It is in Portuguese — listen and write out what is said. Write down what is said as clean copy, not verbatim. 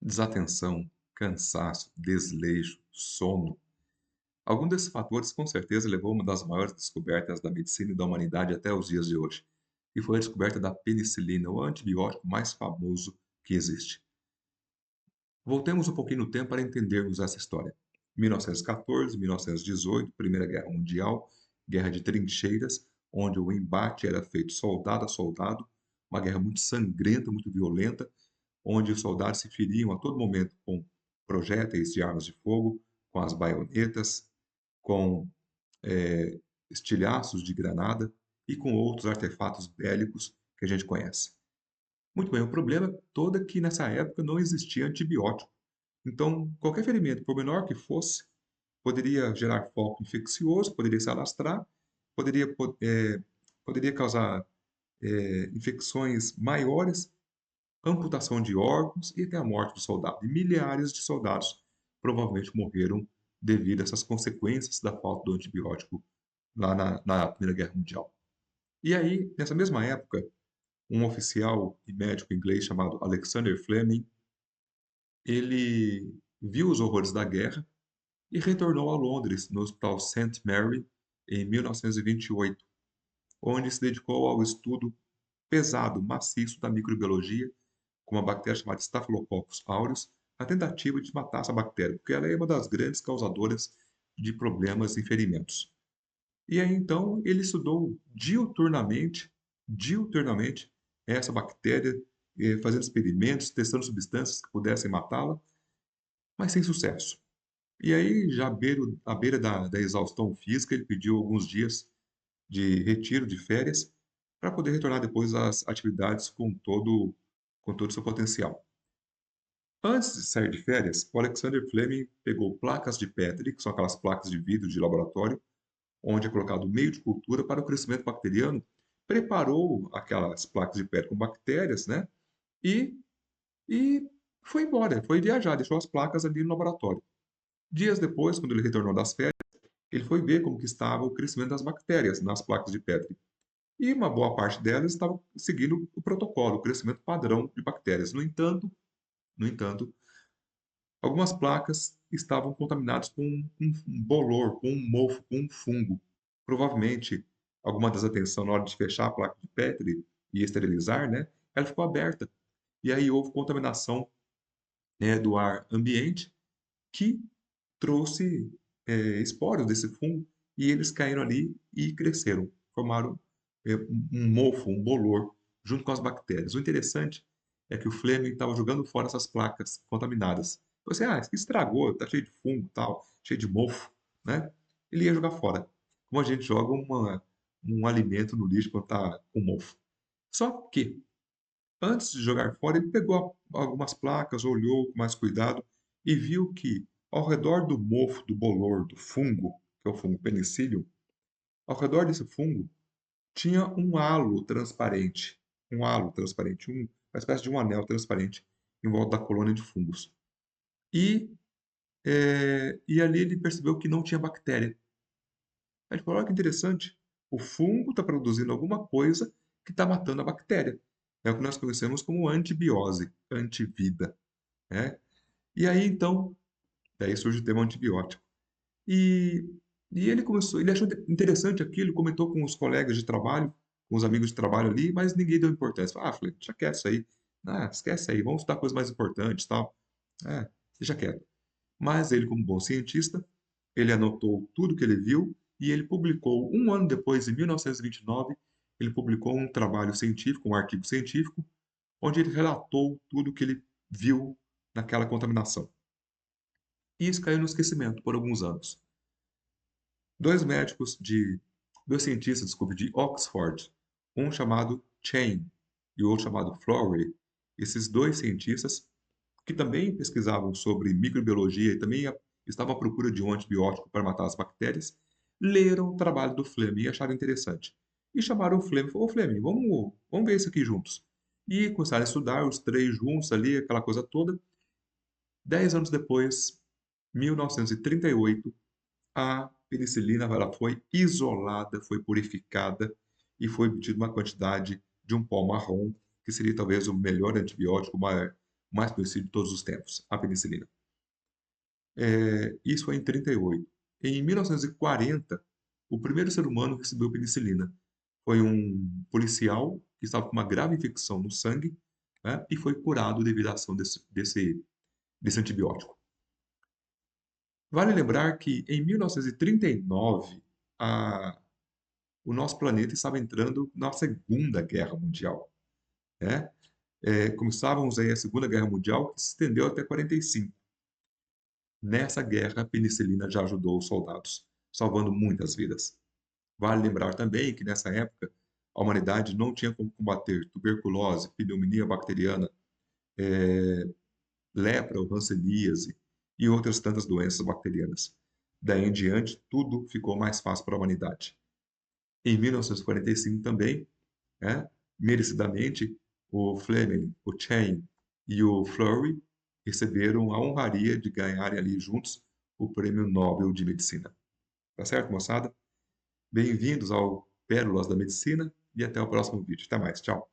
Desatenção, cansaço, desleixo, sono. Algum desses fatores com certeza levou a uma das maiores descobertas da medicina e da humanidade até os dias de hoje, e foi a descoberta da penicilina, o antibiótico mais famoso que existe. Voltemos um pouquinho no tempo para entendermos essa história. 1914, 1918, Primeira Guerra Mundial, guerra de trincheiras, onde o embate era feito soldado a soldado, uma guerra muito sangrenta, muito violenta, onde os soldados se feriam a todo momento com projéteis de armas de fogo, com as baionetas, com estilhaços de granada e com outros artefatos bélicos que a gente conhece. Muito bem, o problema todo é que nessa época não existia antibiótico. Então, qualquer ferimento, por menor que fosse, poderia gerar foco infeccioso, poderia se alastrar, poderia, poderia causar infecções maiores, amputação de órgãos e até a morte do soldado. E milhares de soldados provavelmente morreram devido a essas consequências da falta do antibiótico lá na Primeira Guerra Mundial. E aí, nessa mesma época, um oficial e médico inglês chamado Alexander Fleming, ele viu os horrores da guerra e retornou a Londres, no Hospital St. Mary, em 1928, onde se dedicou ao estudo pesado, maciço da microbiologia, com uma bactéria chamada Staphylococcus aureus, a tentativa de matar essa bactéria, porque ela é uma das grandes causadoras de problemas e ferimentos. E aí então ele estudou diuturnamente essa bactéria, fazendo experimentos, testando substâncias que pudessem matá-la, mas sem sucesso. E aí, já à beira da exaustão física, ele pediu alguns dias de retiro, de férias, para poder retornar depois às atividades com todo o seu potencial. Antes de sair de férias, o Alexander Fleming pegou placas de Petri, que são aquelas placas de vidro de laboratório, onde é colocado meio de cultura para o crescimento bacteriano, preparou aquelas placas de Petri com bactérias, né? E, e foi embora, foi viajar, deixou as placas ali no laboratório. Dias depois, quando ele retornou das férias, ele foi ver como que estava o crescimento das bactérias nas placas de Petri. E uma boa parte delas estava seguindo o protocolo, o crescimento padrão de bactérias. No entanto, algumas placas estavam contaminadas com um bolor, com um mofo, com um fungo. Provavelmente, alguma desatenção na hora de fechar a placa de Petri e esterilizar, né? Ela ficou aberta. E aí houve contaminação, do ar ambiente que trouxe esporos desse fungo e eles caíram ali e cresceram, formaram um mofo, um bolor, junto com as bactérias. O interessante é que o Fleming estava jogando fora essas placas contaminadas. Você, isso aqui estragou, está cheio de fungo, tal, cheio de mofo, né? Ele ia jogar fora, como a gente joga um alimento no lixo quando está com mofo. Só que, antes de jogar fora, ele pegou algumas placas, olhou com mais cuidado e viu que, ao redor do mofo, do bolor, do fungo, que é o fungo penicillium, ao redor desse fungo tinha um halo transparente, uma espécie de um anel transparente em volta da colônia de fungos. E, e ali ele percebeu que não tinha bactéria. Aí ele falou: olha que interessante, o fungo está produzindo alguma coisa que está matando a bactéria. É o que nós conhecemos como antibiose, antivida, né? E aí, então, daí surge o termo antibiótico. E, e ele achou interessante aquilo, comentou com os colegas de trabalho, com os amigos de trabalho ali, mas ninguém deu importância. Falei, deixa quieto isso aí. Esquece aí, vamos estudar coisas mais importantes, tal. Deixa quieto. Mas ele, como bom cientista, ele anotou tudo que ele viu e ele publicou, um ano depois, em 1929, ele publicou um trabalho científico, um artigo científico, onde ele relatou tudo que ele viu naquela contaminação. E isso caiu no esquecimento por alguns anos. Dois médicos dois cientistas, desculpe, de Oxford, um chamado Chain e o outro chamado Florey, esses dois cientistas, que também pesquisavam sobre microbiologia e também estavam à procura de um antibiótico para matar as bactérias, leram o trabalho do Fleming e acharam interessante. E chamaram o Fleming e falaram: ô Fleming, vamos ver isso aqui juntos. E começaram a estudar os três juntos ali, aquela coisa toda. 10 anos depois, 1938, a penicilina ela foi isolada, foi purificada e foi obtida uma quantidade de um pó marrom, que seria talvez o melhor antibiótico, o mais conhecido de todos os tempos, a penicilina. Isso foi em 38. Em 1940, o primeiro ser humano recebeu penicilina. Foi um policial que estava com uma grave infecção no sangue, né, e foi curado devido à ação desse antibiótico. Vale lembrar que em 1939, a, o nosso planeta estava entrando na Segunda Guerra Mundial, né? Começávamos aí a Segunda Guerra Mundial, que se estendeu até 45. Nessa guerra, a penicilina já ajudou os soldados, salvando muitas vidas. Vale lembrar também que nessa época a humanidade não tinha como combater tuberculose, pneumonia bacteriana, lepra ou hanseníase e outras tantas doenças bacterianas. Daí em diante, tudo ficou mais fácil para a humanidade. Em 1945 também, né, merecidamente, o Fleming, o Chain e o Fleury receberam a honraria de ganharem ali juntos o Prêmio Nobel de Medicina. Tá certo, moçada? Bem-vindos ao Pérolas da Medicina e até o próximo vídeo. Até mais, tchau.